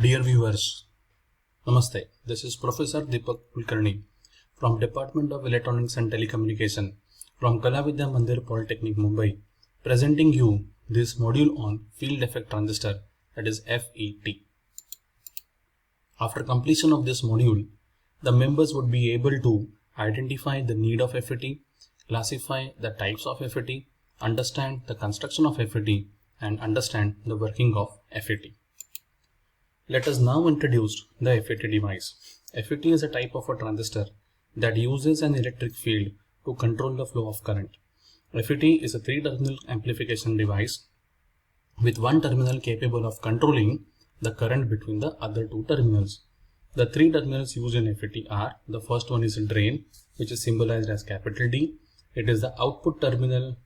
Dear viewers, Namaste. This is Professor Deepak Kulkarni from Department of Electronics and Telecommunication from Kalavidya Mandir Polytechnic, Mumbai, presenting you this module on Field Effect Transistor, that is FET. After completion of this module, the members would be able to identify the need of FET, classify the types of FET, understand the construction of FET, and understand the working of FET. Let us now introduce the FET device. FET is a type of a transistor that uses an electric field to control the flow of current. FET is a 3-terminal amplification device with one terminal capable of controlling the current between the other two terminals. The 3 terminals used in FET are: the first one is a drain, which is symbolized as capital D. It is the output terminal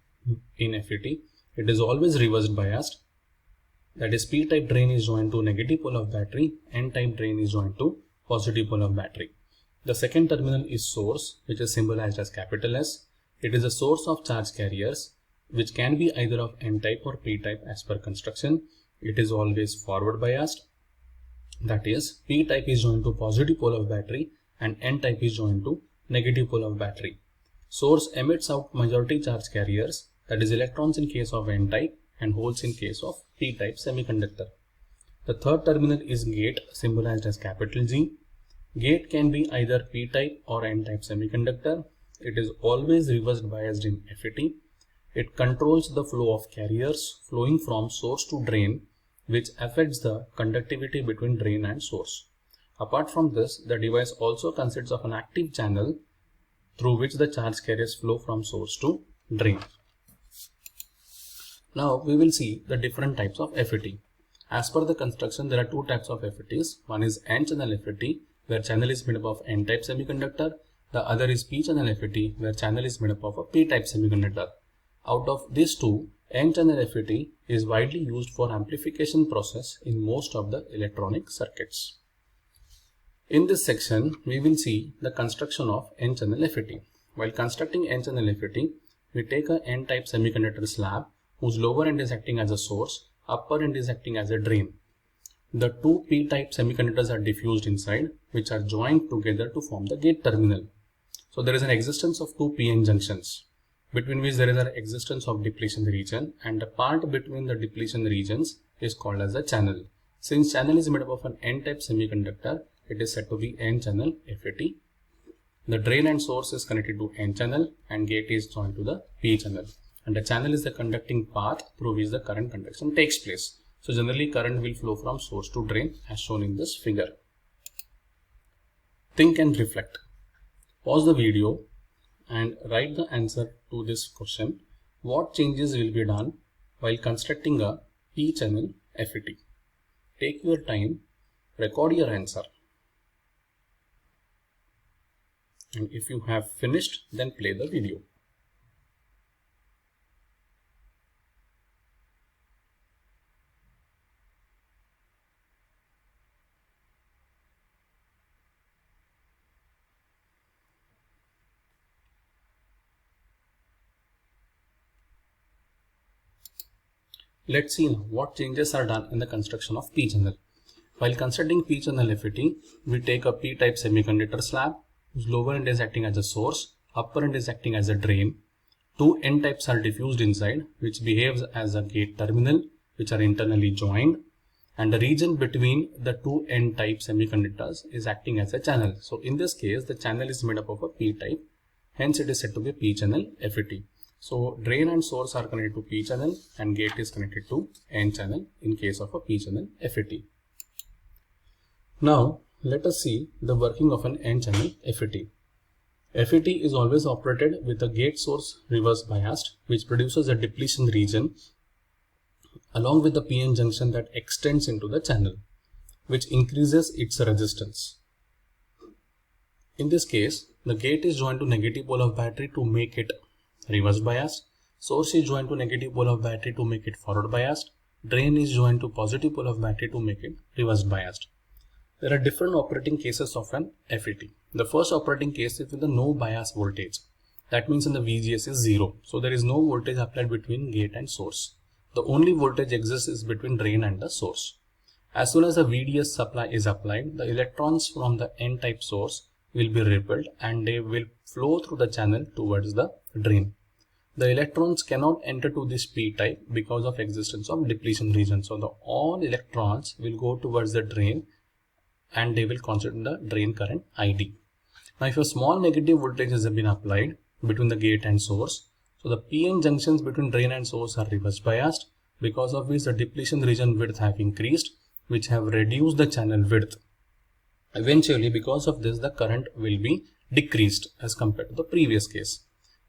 in FET. It is always reverse biased. That is, P-type drain is joined to negative pole of battery, N-type drain is joined to positive pole of battery. The second terminal is source, which is symbolized as capital S. It is a source of charge carriers, which can be either of N-type or P-type as per construction. It is always forward biased. That is, P-type is joined to positive pole of battery and N-type is joined to negative pole of battery. Source emits out majority charge carriers, that is electrons in case of N-type and holes in case of P-type semiconductor. The third terminal is gate, symbolized as capital G. Gate can be either P-type or N-type semiconductor. It is always reverse biased in FET. It controls the flow of carriers flowing from source to drain, which affects the conductivity between drain and source. Apart from this, the device also consists of an active channel through which the charge carriers flow from source to drain. Now we will see the different types of FET. As per the construction, there are two types of FETs. One is N-channel FET, where channel is made up of N-type semiconductor. The other is P-channel FET, where channel is made up of a P-type semiconductor. Out of these two, N-channel FET is widely used for amplification process in most of the electronic circuits. In this section, we will see the construction of N-channel FET. While constructing N-channel FET, we take a N-type semiconductor slab whose lower end is acting as a source, upper end is acting as a drain. The two P-type semiconductors are diffused inside, which are joined together to form the gate terminal. So there is an existence of two PN junctions, between which there is an existence of depletion region, and the part between the depletion regions is called as a channel. Since channel is made up of an N-type semiconductor, it is said to be N-channel FET. The drain and source is connected to N-channel and gate is joined to the P-channel. And the channel is the conducting path through which the current conduction takes place. So generally current will flow from source to drain as shown in this figure. Think and reflect. Pause the video and write the answer to this question. What changes will be done while constructing a P-channel FET? Take your time, record your answer. And if you have finished, then play the video. Let's see now what changes are done in the construction of P-channel. While constructing P-channel FET, we take a P-type semiconductor slab whose lower end is acting as a source, upper end is acting as a drain. Two N-types are diffused inside, which behaves as a gate terminal, which are internally joined, and the region between the two N-type semiconductors is acting as a channel. So in this case, the channel is made up of a P-type, hence it is said to be P-channel FET. So drain and source are connected to P-channel and gate is connected to N-channel in case of a P-channel FET. Now let us see the working of an N-channel FET. FET is always operated with a gate source reverse biased, which produces a depletion region along with the PN junction that extends into the channel, which increases its resistance. In this case, the gate is joined to negative pole of battery to make it reverse biased. Source is joined to negative pole of battery to make it forward biased. Drain is joined to positive pole of battery to make it reverse biased. There are different operating cases of an FET. The first operating case is with the no bias voltage. That means in the VGS is 0. So there is no voltage applied between gate and source. The only voltage exists is between drain and the source. As soon as the VDS supply is applied, the electrons from the N-type source will be repelled and they will flow through the channel towards the drain. The electrons cannot enter to this P-type because of existence of depletion region. So all electrons will go towards the drain and they will constitute the drain current ID. Now if a small negative voltage has been applied between the gate and source, so the PN junctions between drain and source are reverse biased, because of which the depletion region width have increased, which have reduced the channel width. Eventually, because of this, the current will be decreased as compared to the previous case.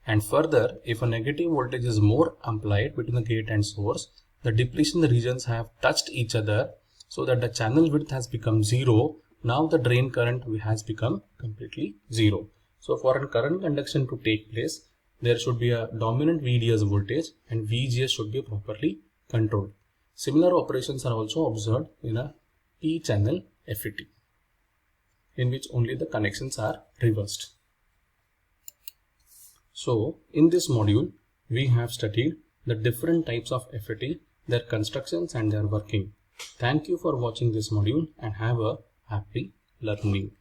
And further, if a negative voltage is more applied between the gate and source, the depletion regions have touched each other so that the channel width has become 0. Now the drain current has become completely 0. So for a current conduction to take place, there should be a dominant VDS voltage and VGS should be properly controlled. Similar operations are also observed in a P-channel FET, in which only the connections are reversed. So in this module, we have studied the different types of FET, their constructions and their working. Thank you for watching this module and have a happy learning.